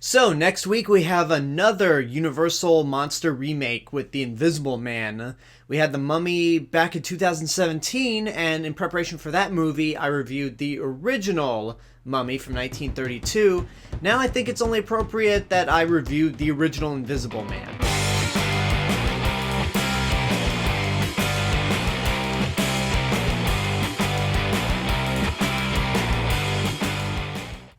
So, next week we have another Universal Monster remake with The Invisible Man. We had The Mummy back in 2017, and in preparation for that movie, I reviewed the original Mummy from 1932. Now I think it's only appropriate that I review the original Invisible Man.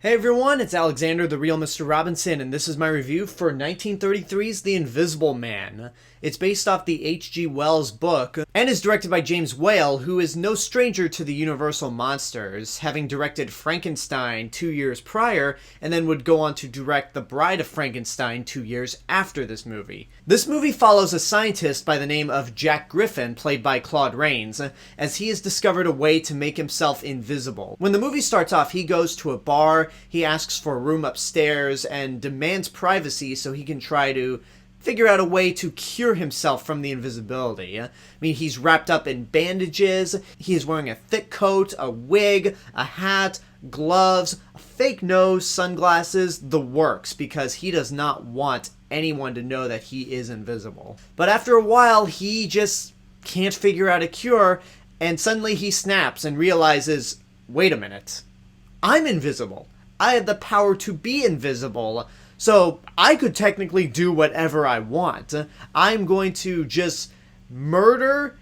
Hey everyone, it's Alexander, the real Mr. Robinson, and this is my review for 1933's The Invisible Man. It's based off the H.G. Wells book, and is directed by James Whale, who is no stranger to the Universal Monsters, having directed Frankenstein 2 years prior, and then would go on to direct The Bride of Frankenstein 2 years after this movie. This movie follows a scientist by the name of Jack Griffin, played by Claude Rains, as he has discovered a way to make himself invisible. When the movie starts off, he goes to a bar. He asks for a room upstairs and demands privacy so he can try to figure out a way to cure himself from the invisibility. I mean, he's wrapped up in bandages, he is wearing a thick coat, a wig, a hat, gloves, a fake nose, sunglasses, the works, because he does not want anyone to know that he is invisible. But after a while, he just can't figure out a cure, and suddenly he snaps and realizes, wait a minute, I'm invisible. I have the power to be invisible, so I could technically do whatever I want. I'm going to just murder,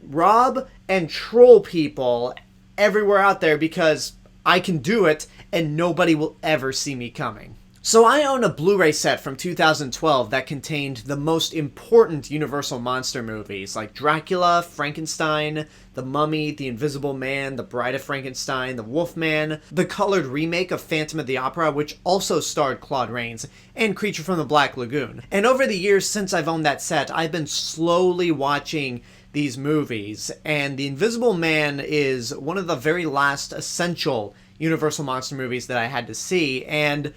rob, and troll people everywhere out there because I can do it and nobody will ever see me coming. So I own a Blu-ray set from 2012 that contained the most important Universal Monster movies like Dracula, Frankenstein, The Mummy, The Invisible Man, The Bride of Frankenstein, The Wolfman, the colored remake of Phantom of the Opera, which also starred Claude Rains, and Creature from the Black Lagoon. And over the years since I've owned that set, I've been slowly watching these movies, and The Invisible Man is one of the very last essential Universal Monster movies that I had to see, and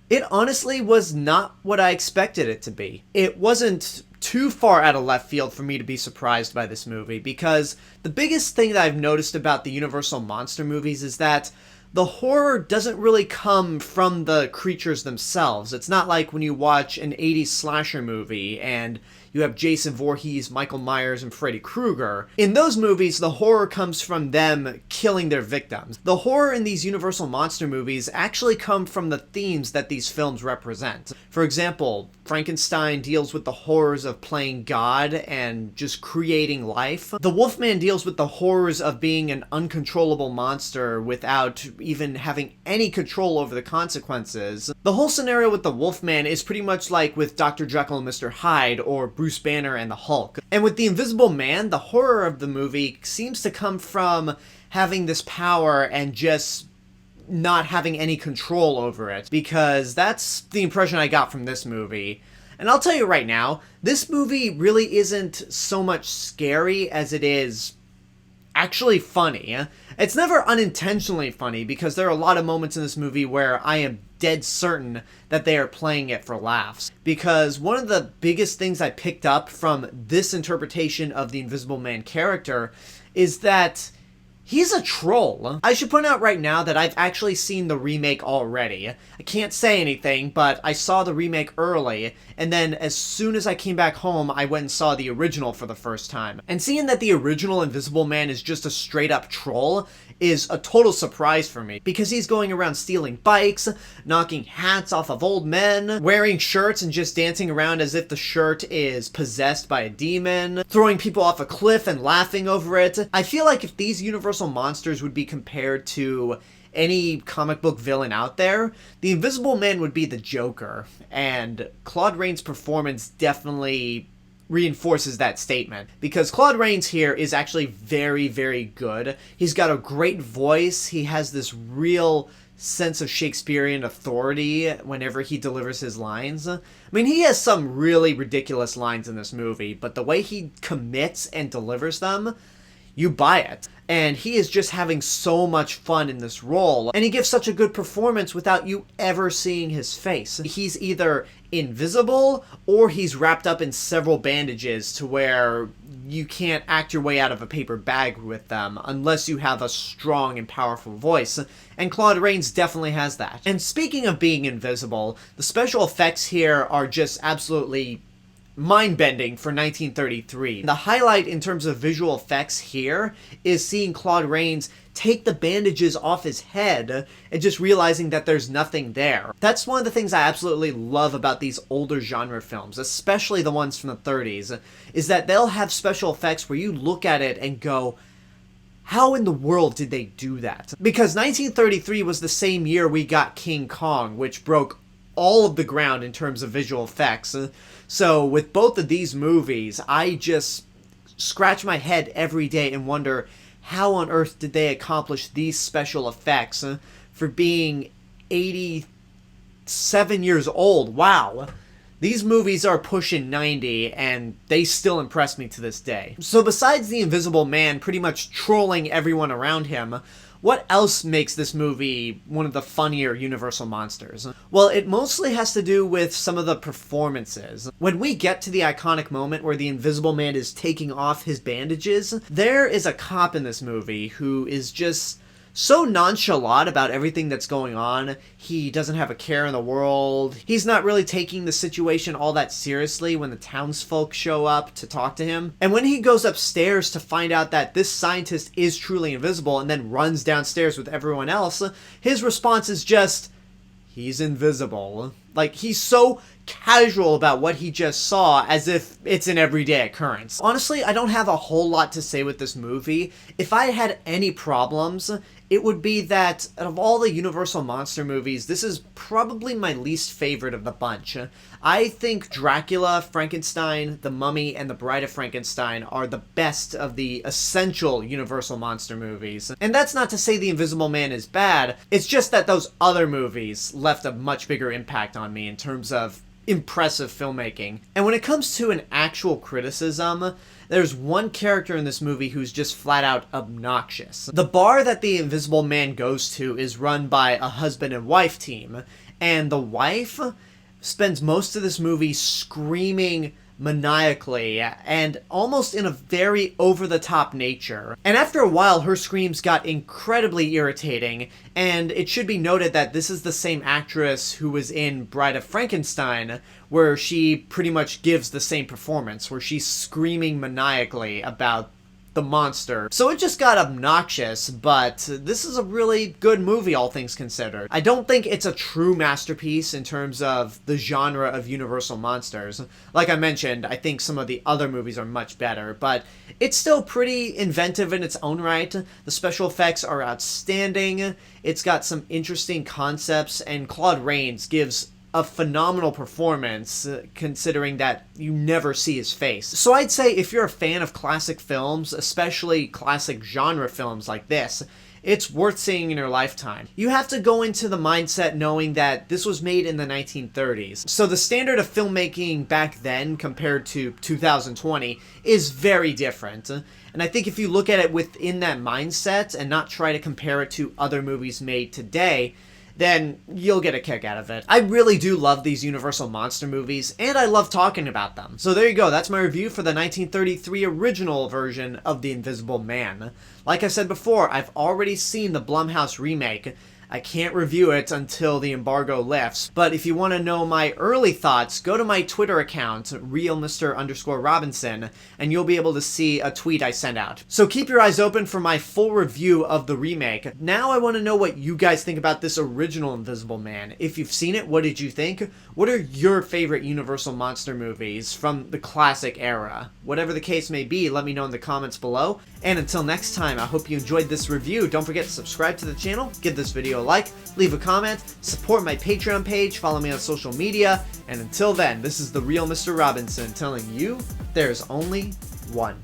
it honestly was not what I expected it to be. It wasn't too far out of left field for me to be surprised by this movie, because the biggest thing that I've noticed about the Universal Monster movies is that the horror doesn't really come from the creatures themselves. It's not like when you watch an 80s slasher movie and you have Jason Voorhees, Michael Myers, and Freddy Krueger. In those movies, the horror comes from them killing their victims. The horror in these Universal Monster movies actually come from the themes that these films represent. For example, Frankenstein deals with the horrors of playing God and just creating life. The Wolfman deals with the horrors of being an uncontrollable monster without even having any control over the consequences. The whole scenario with the Wolfman is pretty much like with Dr. Jekyll and Mr. Hyde or Bruce Banner and the Hulk. And with The Invisible Man, the horror of the movie seems to come from having this power and just not having any control over it, because that's the impression I got from this movie. And I'll tell you right now, this movie really isn't so much scary as it is actually funny. It's never unintentionally funny, because there are a lot of moments in this movie where I am dead certain that they are playing it for laughs. Because one of the biggest things I picked up from this interpretation of the Invisible Man character is that he's a troll. I should point out right now that I've actually seen the remake already. I can't say anything, but I saw the remake early, and then as soon as I came back home, I went and saw the original for the first time. And seeing that the original Invisible Man is just a straight-up troll is a total surprise for me, because he's going around stealing bikes, knocking hats off of old men, wearing shirts and just dancing around as if the shirt is possessed by a demon, throwing people off a cliff and laughing over it. I feel like if these Universal Monsters would be compared to any comic book villain out there, the Invisible Man would be the Joker, and Claude Rains' performance definitely reinforces that statement, because Claude Rains here is actually very, very good. He's got a great voice. He has this real sense of Shakespearean authority whenever he delivers his lines. I mean, he has some really ridiculous lines in this movie, but the way he commits and delivers them, you buy it. And he is just having so much fun in this role, and he gives such a good performance without you ever seeing his face. He's either invisible or he's wrapped up in several bandages to where you can't act your way out of a paper bag with them unless you have a strong and powerful voice, and Claude Rains definitely has that. And speaking of being invisible, the special effects here are just absolutely mind-bending for 1933. The highlight in terms of visual effects here is seeing Claude Rains take the bandages off his head and just realizing that there's nothing there. That's one of the things I absolutely love about these older genre films, especially the ones from the 30s, is that they'll have special effects where you look at it and go, how in the world did they do that? Because 1933 was the same year we got King Kong, which broke all of the ground in terms of visual effects. So with both of these movies, I just scratch my head every day and wonder, how on earth did they accomplish these special effects for being 87 years old? Wow. These movies are pushing 90, and they still impress me to this day. So besides the Invisible Man pretty much trolling everyone around him, what else makes this movie one of the funnier Universal monsters? Well, it mostly has to do with some of the performances. When we get to the iconic moment where the Invisible Man is taking off his bandages, there is a cop in this movie who is just so nonchalant about everything that's going on. He doesn't have a care in the world. He's not really taking the situation all that seriously when the townsfolk show up to talk to him. And when he goes upstairs to find out that this scientist is truly invisible and then runs downstairs with everyone else, his response is just, he's invisible. Like, he's so casual about what he just saw as if it's an everyday occurrence. Honestly, I don't have a whole lot to say with this movie. If I had any problems, it would be that out of all the Universal monster movies, this is probably my least favorite of the bunch. I think Dracula, Frankenstein, The Mummy, and The Bride of Frankenstein are the best of the essential Universal monster movies. And that's not to say The Invisible Man is bad, it's just that those other movies left a much bigger impact on me in terms of impressive filmmaking. And when it comes to an actual criticism, there's one character in this movie who's just flat out obnoxious. The bar that the Invisible Man goes to is run by a husband and wife team, and the wife spends most of this movie screaming maniacally and almost in a very over-the-top nature. And after a while, her screams got incredibly irritating, and it should be noted that this is the same actress who was in Bride of Frankenstein, where she pretty much gives the same performance, where she's screaming maniacally about the monster. So it just got obnoxious, but this is a really good movie, all things considered. I don't think it's a true masterpiece in terms of the genre of Universal monsters. Like I mentioned, I think some of the other movies are much better, but it's still pretty inventive in its own right. The special effects are outstanding, it's got some interesting concepts, and Claude Rains gives a phenomenal performance, considering that you never see his face. So I'd say if you're a fan of classic films, especially classic genre films like this, it's worth seeing in your lifetime. You have to go into the mindset knowing that this was made in the 1930s. So the standard of filmmaking back then compared to 2020 is very different. And I think if you look at it within that mindset and not try to compare it to other movies made today, then you'll get a kick out of it. I really do love these Universal monster movies, and I love talking about them. So there you go, that's my review for the 1933 original version of The Invisible Man. Like I said before, I've already seen the Blumhouse remake. I can't review it until the embargo lifts, but if you want to know my early thoughts, go to my Twitter account, RealMrRobinson, and you'll be able to see a tweet I sent out. So keep your eyes open for my full review of the remake. Now I want to know what you guys think about this original Invisible Man. If you've seen it, what did you think? What are your favorite Universal monster movies from the classic era? Whatever the case may be, let me know in the comments below. And until next time, I hope you enjoyed this review. Don't forget to subscribe to the channel, give this video a like, leave a comment, support my Patreon page, follow me on social media, and until then, this is the Real Mr. Robinson telling you there's only one.